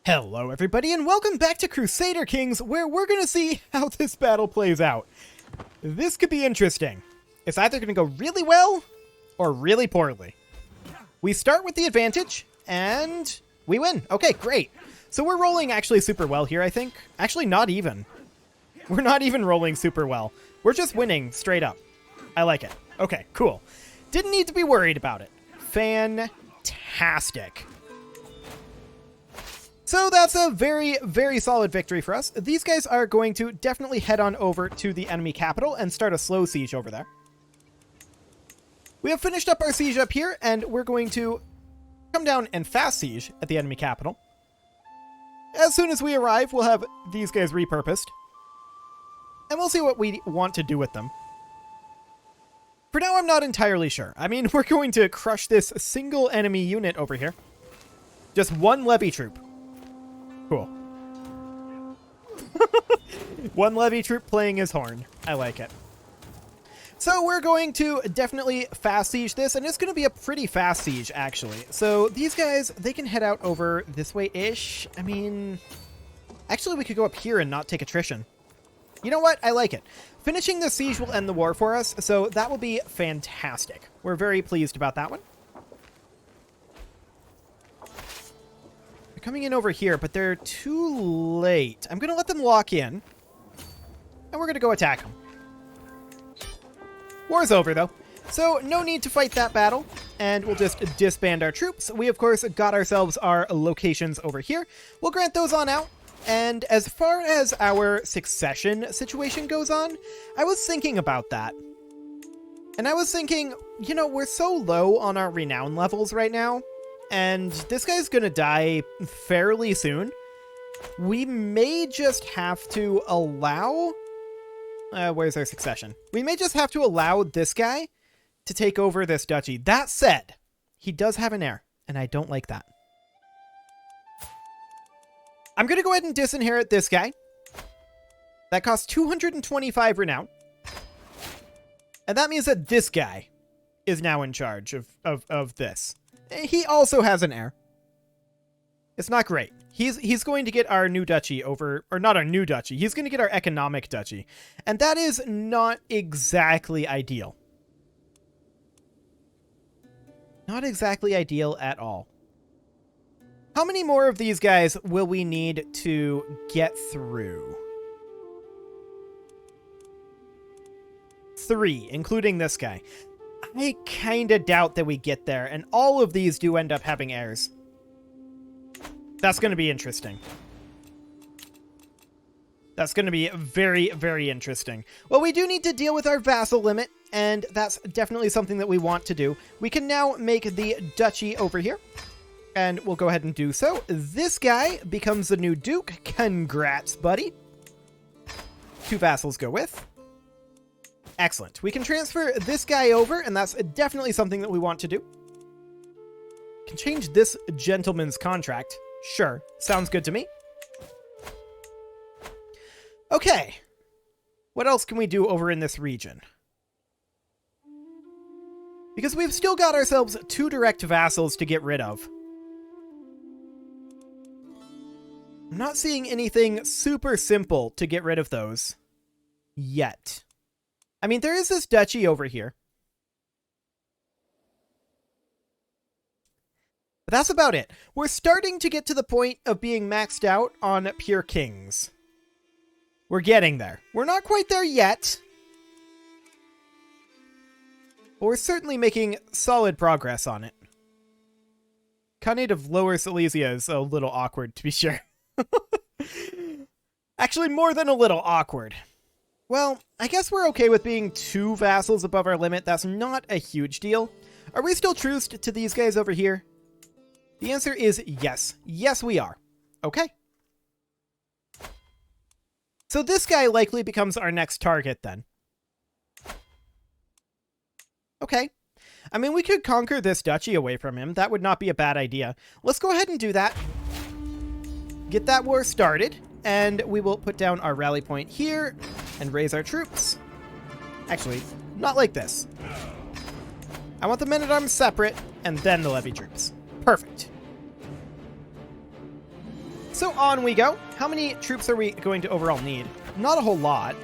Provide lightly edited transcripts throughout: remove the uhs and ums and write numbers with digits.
Hello everybody and welcome back to Crusader Kings, where we're gonna see how this battle plays out. This could be interesting. It's either gonna go really well or really poorly. We start with the advantage and we win. Okay, great. So we're rolling actually super well here, I think. Actually, not even. We're not even rolling super well. We're just winning straight up. I like it. Okay, cool. Didn't need to be worried about it. Fantastic. So that's a very, very solid victory for us. These guys are going to definitely head on over to the enemy capital and start a slow siege over there. We have finished up our siege up here, and we're going to come down and fast siege at the enemy capital. As soon as we arrive, we'll have these guys repurposed, and we'll see what we want to do with them. For now, I'm not entirely sure. I mean, we're going to crush this single enemy unit over here. Just one levy troop. Cool. One levy troop playing his horn. I like it. So we're going to definitely fast siege this, and it's going to be a pretty fast siege, actually. So these guys, they can head out over this way-ish. I mean, actually, we could go up here and not take attrition. You know what? I like it. Finishing the siege will end the war for us, so that will be fantastic. We're very pleased about that one. Coming in over here, but they're too late. I'm going to let them lock in, and we're going to go attack them. War's over, though, so no need to fight that battle, and we'll just disband our troops. We, of course, got ourselves our locations over here. We'll grant those on out, and as far as our succession situation goes on, I was thinking about that. And I was thinking, you know, we're so low on our renown levels right now, and this guy's gonna die fairly soon. We may just have to allow... where's our succession? We may just have to allow this guy to take over this duchy. That said, he does have an heir, and I don't like that. I'm gonna go ahead and disinherit this guy. That costs 225 renown. And that means that this guy is now in charge of this. He also has an heir. It's not great. He's going to get our new duchy over, or not our new duchy. He's going to get our economic duchy. And that is not exactly ideal. Not exactly ideal at all. How many more of these guys will we need to get through? 3, including this guy. I kinda doubt that we get there, and all of these do end up having heirs. That's gonna be interesting. That's gonna be very, very interesting. Well, we do need to deal with our vassal limit, and that's definitely something that we want to do. We can now make the duchy over here, and we'll go ahead and do so. This guy becomes the new duke. Congrats, buddy. 2 vassals go with. Excellent. We can transfer this guy over, and that's definitely something that we want to do. Can change this gentleman's contract. Sure. Sounds good to me. Okay. What else can we do over in this region? Because we've still got ourselves 2 direct vassals to get rid of. I'm not seeing anything super simple to get rid of those yet. I mean, there is this duchy over here. But that's about it. We're starting to get to the point of being maxed out on pure kings. We're getting there. We're not quite there yet. But we're certainly making solid progress on it. Khanate of Lower Silesia is a little awkward, to be sure. Actually, more than a little awkward. Well, I guess we're okay with being 2 vassals above our limit. That's not a huge deal. Are we still truced to these guys over here? The answer is yes. Yes, we are. Okay. So this guy likely becomes our next target then. Okay. I mean, we could conquer this duchy away from him. That would not be a bad idea. Let's go ahead and do that. Get that war started. And we will put down our rally point here and raise our troops. Actually, not like this. I want the men-at-arms separate and then the levy troops. Perfect. So on we go. How many troops are we going to overall need? Not a whole lot.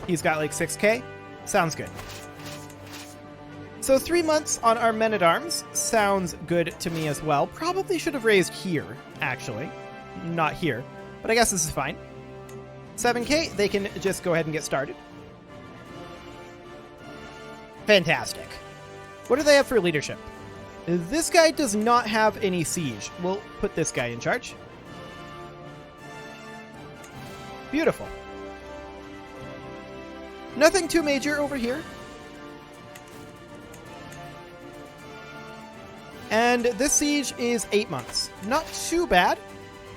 He's got like 6k. Sounds good. So 3 months on our men-at-arms sounds good to me as well. Probably should have raised here, actually. Not here, but I guess this is fine. 7k, they can just go ahead and get started. Fantastic. What do they have for leadership? This guy does not have any siege. We'll put this guy in charge. Beautiful. Nothing too major over here. And this siege is 8 months. Not too bad.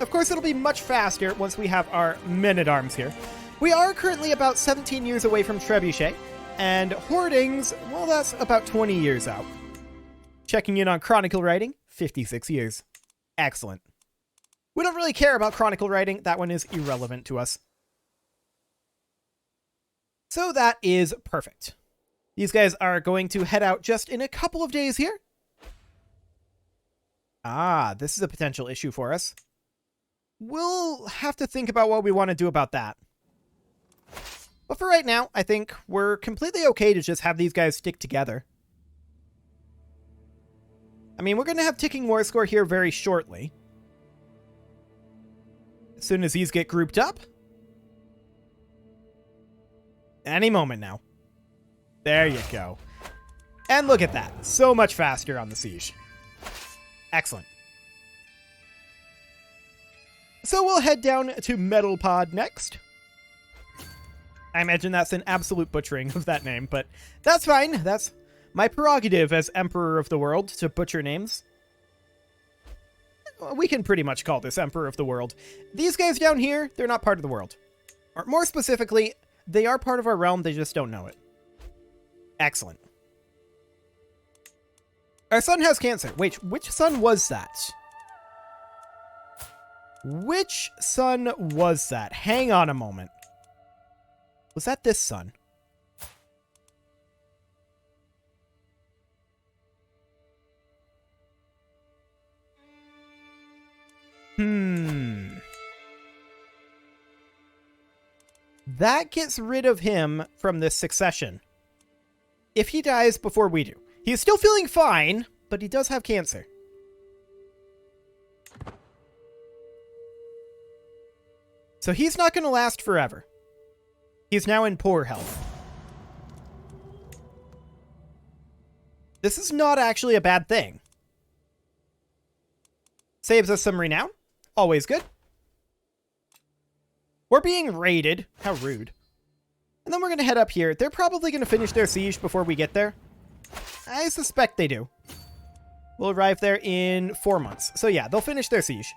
Of course, it'll be much faster once we have our men-at-arms here. We are currently about 17 years away from Trebuchet, and Hordings, well, that's about 20 years out. Checking in on Chronicle writing, 56 years. Excellent. We don't really care about Chronicle writing. That one is irrelevant to us. So that is perfect. These guys are going to head out just in a couple of days here. Ah, this is a potential issue for us. We'll have to think about what we want to do about that. But for right now, I think we're completely okay to just have these guys stick together. I mean, we're going to have ticking war score here very shortly. As soon as these get grouped up. Any moment now. There you go. And look at that. So much faster on the siege. Excellent. So we'll head down to Metal Pod next. I imagine that's an absolute butchering of that name, but that's fine. That's my prerogative as Emperor of the World, to butcher names. We can pretty much call this Emperor of the World. These guys down here, they're not part of the world. Or more specifically, they are part of our realm, they just don't know it. Excellent. Our son has cancer. Wait, which son was that? Which son was that? Hang on a moment. Was that this son? That gets rid of him from this succession. If he dies before we do. He's still feeling fine, but he does have cancer. So he's not going to last forever. He's now in poor health. This is not actually a bad thing. Saves us some renown. Always good. We're being raided. How rude. And then we're going to head up here. They're probably going to finish their siege before we get there. I suspect they do. We'll arrive there in 4 months. So yeah, they'll finish their siege.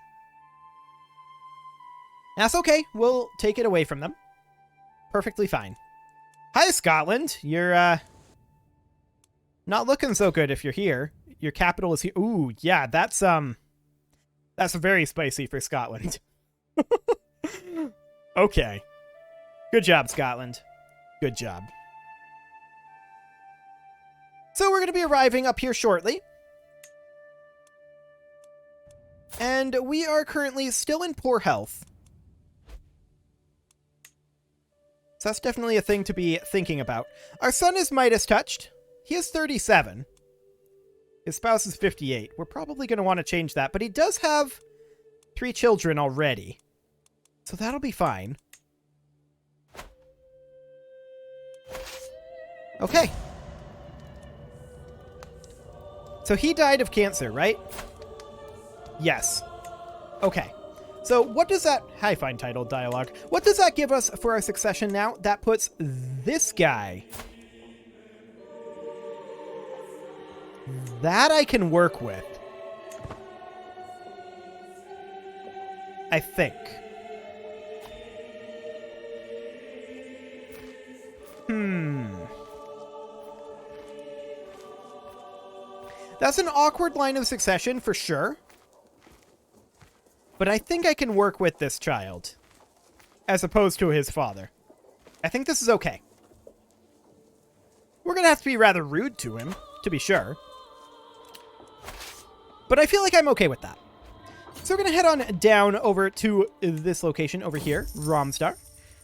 That's okay. We'll take it away from them. Perfectly fine. Hi, Scotland. You're, not looking so good if you're here. Your capital is here. Ooh, yeah, that's very spicy for Scotland. Okay. Good job, Scotland. Good job. So we're going to be arriving up here shortly. And we are currently still in poor health. So that's definitely a thing to be thinking about. Our son is Midas touched. He is 37. His spouse is 58. We're probably going to want to change that, but he does have 3 children already. So that'll be fine. Okay. So he died of cancer, right? Yes. Okay. So what does that... Hi, fine title dialogue. What does that give us for our succession now? That puts this guy. That I can work with. I think. That's an awkward line of succession for sure. But I think I can work with this child. As opposed to his father. I think this is okay. We're going to have to be rather rude to him, to be sure. But I feel like I'm okay with that. So So we're going to head on down over to this location over here, Romstar.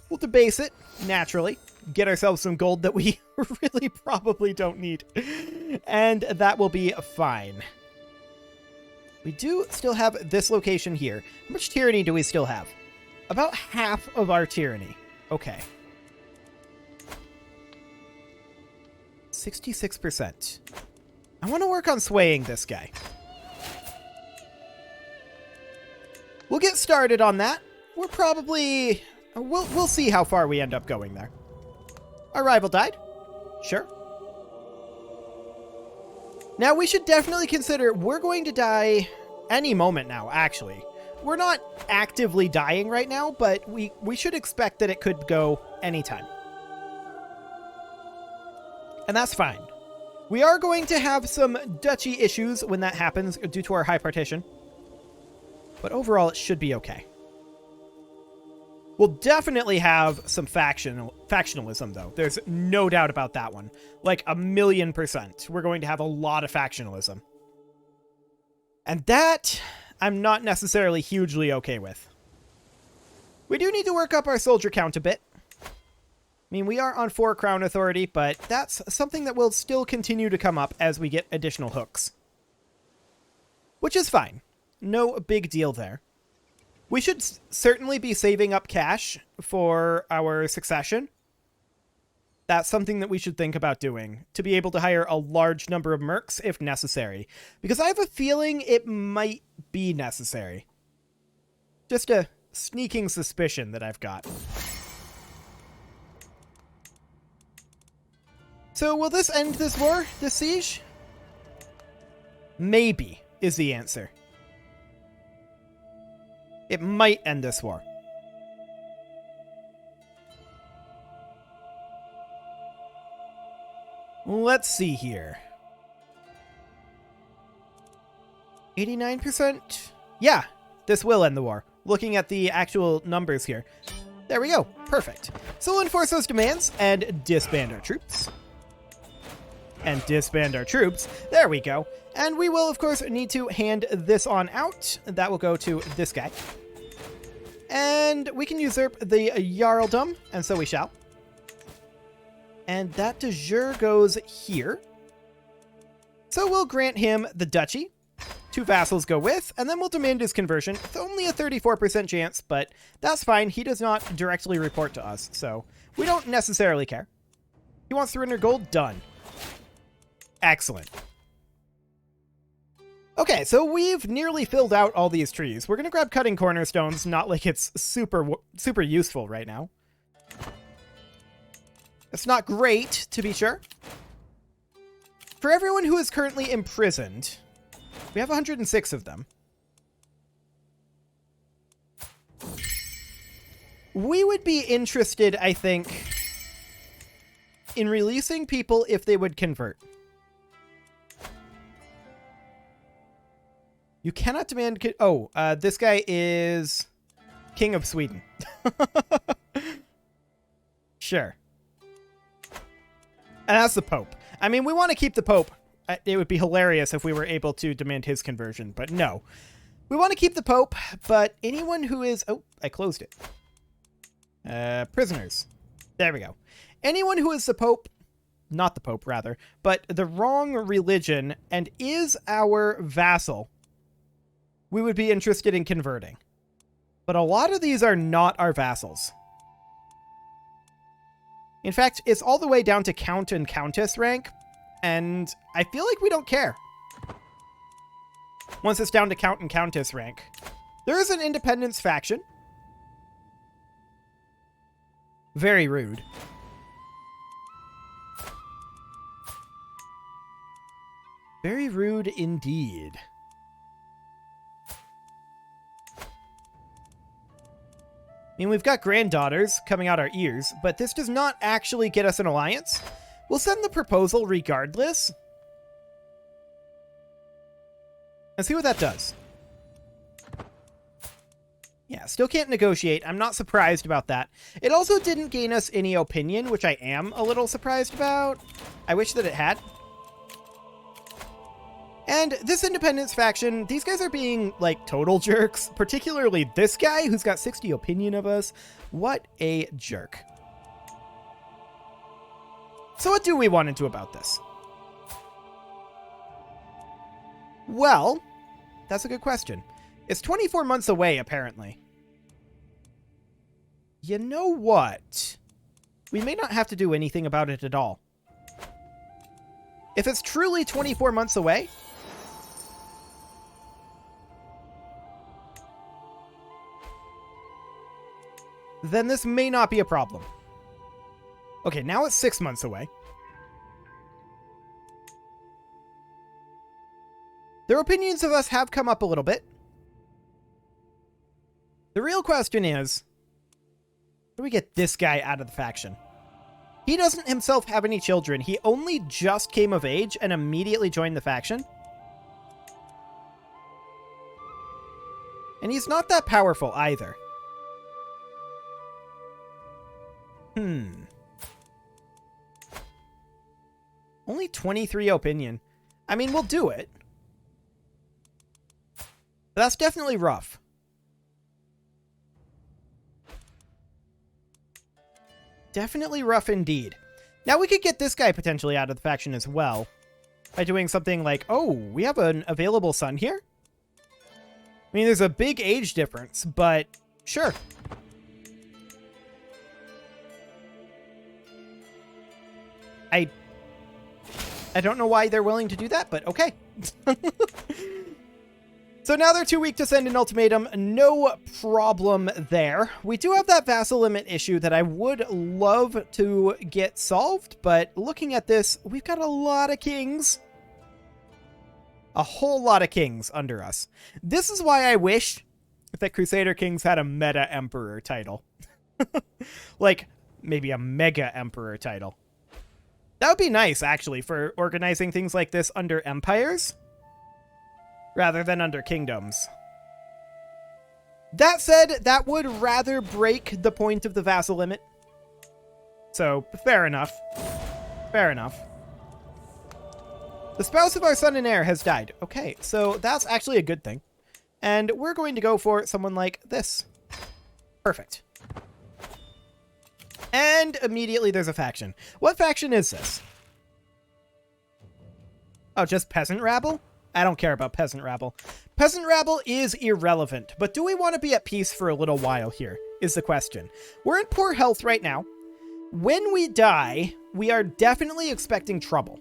We'll debase it, naturally. Get ourselves some gold that we really probably don't need. And that will be fine. We do still have this location here. How much tyranny do we still have? About half of our tyranny. Okay. 66%. I want to work on swaying this guy. We'll get started on that. We're probably... We'll see how far we end up going there. Our rival died. Sure. Now, we should definitely consider we're going to die any moment now, actually. We're not actively dying right now, but we should expect that it could go anytime. And that's fine. We are going to have some duchy issues when that happens due to our high partition. But overall, it should be okay. We'll definitely have some factionalism, though. There's no doubt about that one. Like 1,000,000%. We're going to have a lot of factionalism. And that, I'm not necessarily hugely okay with. We do need to work up our soldier count a bit. I mean, we are on 4 crown authority, but that's something that will still continue to come up as we get additional hooks. Which is fine. No big deal there. We should certainly be saving up cash for our succession. That's something that we should think about doing, to be able to hire a large number of mercs if necessary. Because I have a feeling it might be necessary. Just a sneaking suspicion that I've got. So will this end this war, this siege? Maybe is the answer. It might end this war. Let's see here. 89%? Yeah, this will end the war. Looking at the actual numbers here. There we go. Perfect. So we'll enforce those demands and disband our troops. And disband our troops. There we go. And we will, of course, need to hand this on out. That will go to this guy. And we can usurp the Jarldom, and so we shall. And that de jure goes here. So we'll grant him the duchy. 2 vassals go with, and then we'll demand his conversion. It's only a 34% chance, but that's fine. He does not directly report to us, so we don't necessarily care. He wants 300 gold? Done. Excellent. Okay, so we've nearly filled out all these trees. We're going to grab cutting cornerstones, not like it's super useful right now. It's not great, to be sure. For everyone who is currently imprisoned, we have 106 of them. We would be interested, I think, in releasing people if they would convert. You cannot demand... this guy is King of Sweden. Sure. And that's the Pope. I mean, we want to keep the Pope. It would be hilarious if we were able to demand his conversion, but no. We want to keep the Pope, but anyone who is... Oh, I closed it. Prisoners. There we go. Anyone who is the Pope... Not the Pope, rather. But the wrong religion and is our vassal... we would be interested in converting. But a lot of these are not our vassals. In fact, it's all the way down to Count and Countess rank, and I feel like we don't care. Once it's down to Count and Countess rank. There is an independence faction. Very rude. Very rude indeed. I mean, we've got granddaughters coming out our ears, but this does not actually get us an alliance. We'll send the proposal regardless. And see what that does. Yeah, still can't negotiate. I'm not surprised about that. It also didn't gain us any opinion, which I am a little surprised about. I wish that it had. And this independence faction, these guys are being, like, total jerks. Particularly this guy, who's got 60 opinion of us. What a jerk. So what do we want to do about this? Well, that's a good question. It's 24 months away, apparently. You know what? We may not have to do anything about it at all. If it's truly 24 months away, then this may not be a problem. Okay, now it's 6 months away. Their opinions of us have come up a little bit. The real question is, how do we get this guy out of the faction? He doesn't himself have any children. He only just came of age and immediately joined the faction. And he's not that powerful either. Only 23 opinion. I mean, we'll do it. But that's definitely rough. Definitely rough indeed. Now we could get this guy potentially out of the faction as well. By doing something like, oh, we have an available son here? I mean, there's a big age difference, but sure. I don't know why they're willing to do that, but okay. So now they're too weak to send an ultimatum. No problem there. We do have that vassal limit issue that I would love to get solved, but looking at this, we've got a lot of kings. A whole lot of kings under us. This is why I wish that Crusader Kings had a meta emperor title. Like, maybe a mega emperor title. That would be nice, actually, for organizing things like this under empires, rather than under kingdoms. That said, that would rather break the point of the vassal limit. So, fair enough. Fair enough. The spouse of our son and heir has died. Okay, so that's actually a good thing. And we're going to go for someone like this. Perfect. And immediately there's a faction. What faction is this? Oh, just peasant rabble? I don't care about peasant rabble. Peasant rabble is irrelevant, but do we want to be at peace for a little while here, is the question. We're in poor health right now. When we die, we are definitely expecting trouble.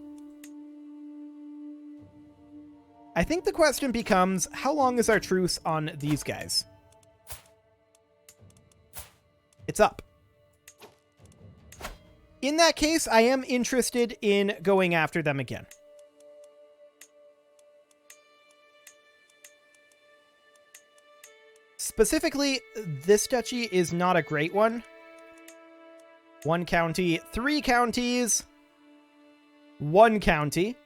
I think the question becomes, how long is our truce on these guys? It's up. In that case, I am interested in going after them again. Specifically, this duchy is not a great one. 1 county, 3 counties, 1 county,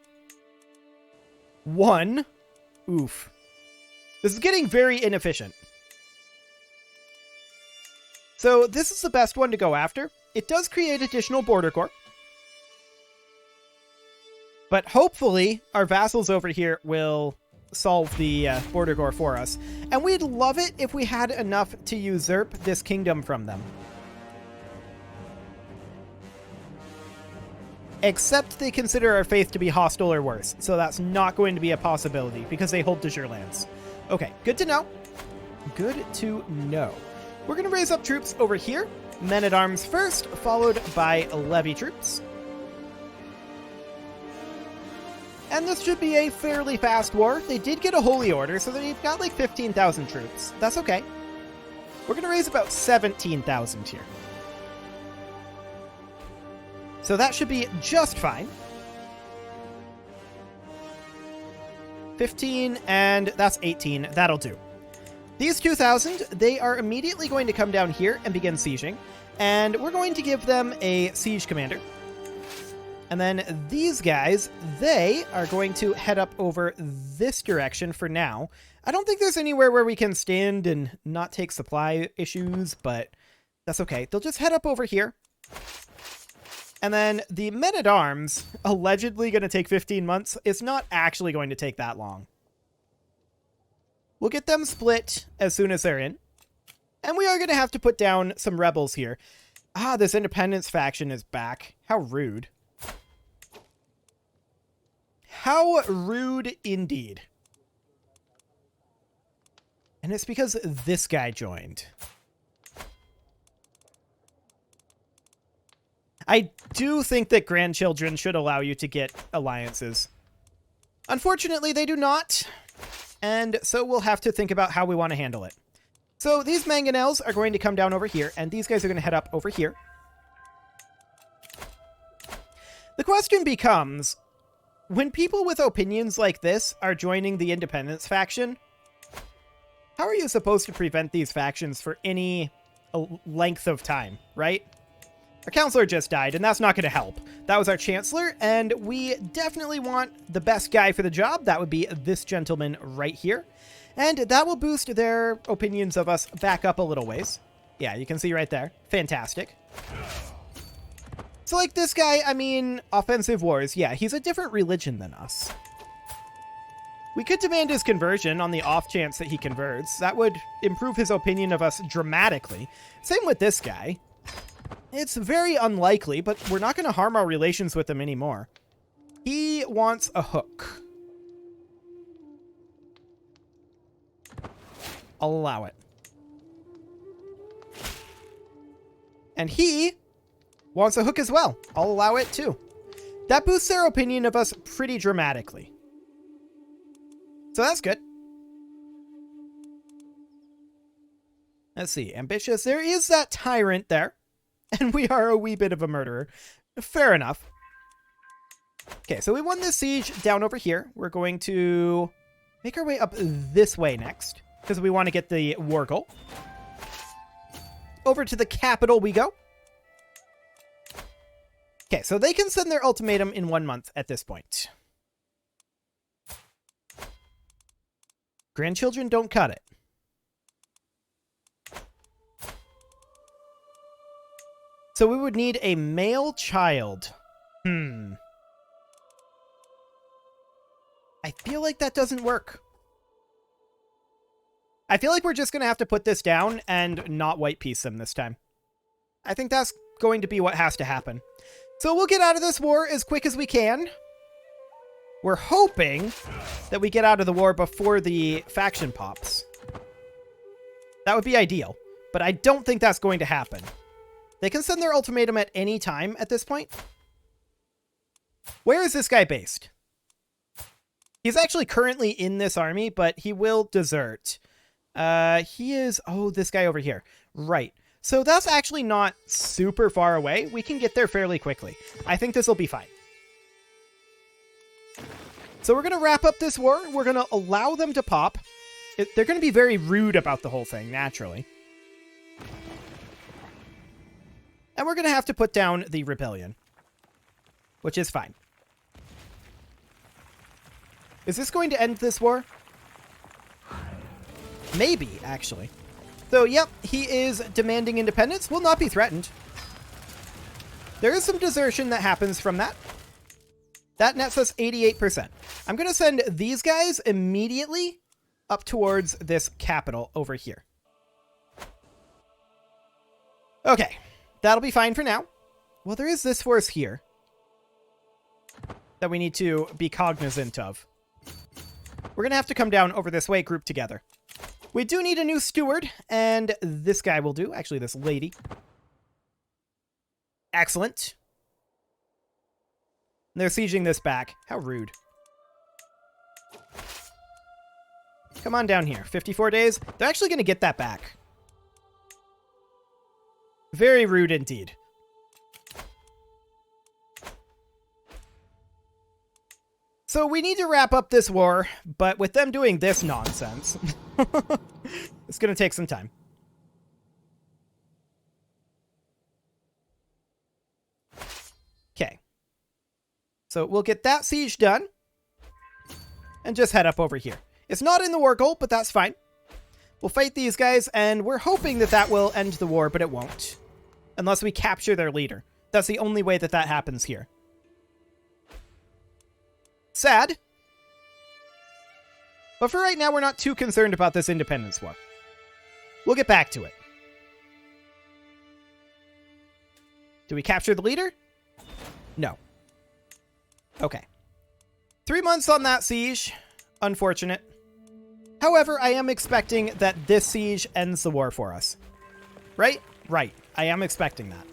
1. Oof. This is getting very inefficient. So this is the best one to go after. It does create additional border corps. But hopefully our vassals over here will solve the border corps for us. And we'd love it if we had enough to usurp this kingdom from them. Except they consider our faith to be hostile or worse. So that's not going to be a possibility because they hold de jure lands. Okay, good to know. Good to know. We're going to raise up troops over here. Men-at-arms first, followed by levy troops. And this should be a fairly fast war. They did get a holy order, so they've got like 15,000 troops. That's okay. We're going to raise about 17,000 here. So that should be just fine. 15, and that's 18. That'll do. These 2,000, they are immediately going to come down here and begin sieging. And we're going to give them a siege commander. And then these guys, they are going to head up over this direction for now. I don't think there's anywhere where we can stand and not take supply issues, but that's okay. They'll just head up over here. And then the men-at-arms, allegedly going to take 15 months. It's not actually going to take that long. We'll get them split as soon as they're in. And we are going to have to put down some rebels here. Ah, this independence faction is back. How rude. How rude indeed. And it's because this guy joined. I do think that grandchildren should allow you to get alliances. Unfortunately, they do not. And so we'll have to think about how we want to handle it. So these mangonels are going to come down over here, and these guys are going to head up over here. The question becomes, when people with opinions like this are joining the independence faction, how are you supposed to prevent these factions for any length of time, right? Our counselor just died, and that's not going to help. That was our chancellor, and we definitely want the best guy for the job. That would be this gentleman right here. And that will boost their opinions of us back up a little ways. Yeah, you can see right there. Fantastic. So like this guy, I mean, offensive wars. Yeah, he's a different religion than us. We could demand his conversion on the off chance that he converts. That would improve his opinion of us dramatically. Same with this guy. It's very unlikely, but we're not going to harm our relations with him anymore. He wants a hook. I'll allow it. And he wants a hook as well. I'll allow it too. That boosts their opinion of us pretty dramatically. So that's good. Let's see. Ambitious. There is that tyrant there. And we are a wee bit of a murderer. Fair enough. Okay, so we won this siege down over here. We're going to make our way up this way next, because we want to get the war goal. Over to the capital we go. Okay, so they can send their ultimatum in 1 month at this point. Grandchildren don't cut it. So we would need a male child. I feel like that doesn't work. I feel like we're just going to have to put this down and not white piece them this time. I think that's going to be what has to happen. So we'll get out of this war as quick as we can. We're hoping that we get out of the war before the faction pops. That would be ideal, but I don't think that's going to happen. They can send their ultimatum at any time at this point. Where is this guy based? He's actually currently in this army, but he will desert. He is... Oh, this guy over here. Right. So that's actually not super far away. We can get there fairly quickly. I think this will be fine. So we're going to wrap up this war. We're going to allow them to pop. They're going to be very rude about the whole thing, naturally. And we're going to have to put down the rebellion, which is fine. Is this going to end this war? Maybe, actually. So, yep, he is demanding independence. Will not be threatened. There is some desertion that happens from that. That nets us 88%. I'm going to send these guys immediately up towards this capital over here. Okay. That'll be fine for now. Well, there is this force here that we need to be cognizant of. We're going to have to come down over this way, group together. We do need a new steward, and this guy will do. Actually, this lady. Excellent. They're sieging this back. How rude. Come on down here. 54 days. They're actually going to get that back. Very rude indeed. So we need to wrap up this war, but with them doing this nonsense, it's going to take some time. Okay. So we'll get that siege done and just head up over here. It's not in the war goal, but that's fine. We'll fight these guys, and we're hoping that that will end the war, but it won't. Unless we capture their leader. That's the only way that that happens here. Sad. But for right now, we're not too concerned about this independence war. We'll get back to it. Do we capture the leader? No. Okay. 3 months on that siege. Unfortunate. However, I am expecting that this siege ends the war for us. Right? Right. I am expecting that.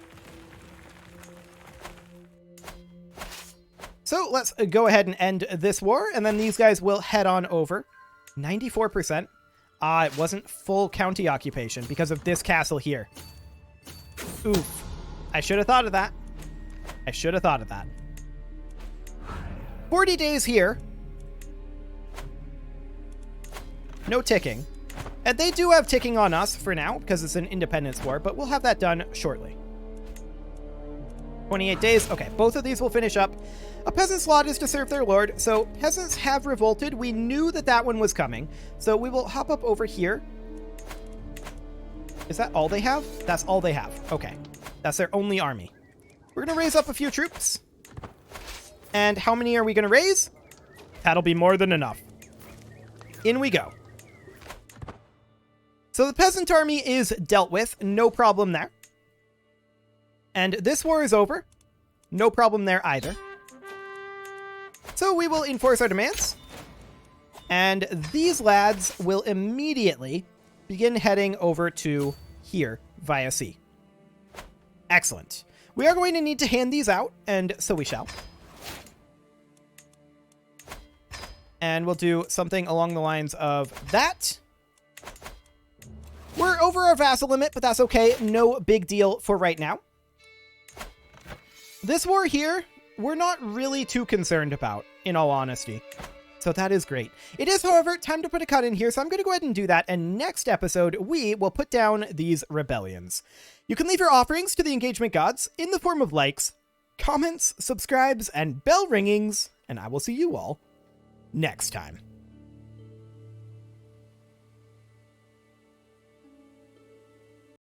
So let's go ahead and end this war, and then these guys will head on over. 94%. It wasn't full county occupation because of this castle here. Oof. I should have thought of that. I should have thought of that. 40 days here. No ticking. And they do have ticking on us for now because it's an independence war, but we'll have that done shortly. 28 days. Okay, both of these will finish up. A peasant's lot is to serve their lord, so peasants have revolted. We knew that that one was coming, so we will hop up over here. Is that all they have? That's all they have. Okay, that's their only army. We're going to raise up a few troops. And how many are we going to raise? That'll be more than enough. In we go. So the peasant army is dealt with. No problem there. And this war is over. No problem there either. So we will enforce our demands. And these lads will immediately begin heading over to here via sea. Excellent. We are going to need to hand these out, and so we shall. And we'll do something along the lines of that. We're over our vassal limit, but that's okay. No big deal for right now. This war here, we're not really too concerned about, in all honesty. So that is great. It is, however, time to put a cut in here, so I'm going to go ahead and do that, and next episode, we will put down these rebellions. You can leave your offerings to the engagement gods in the form of likes, comments, subscribes, and bell ringings, and I will see you all next time.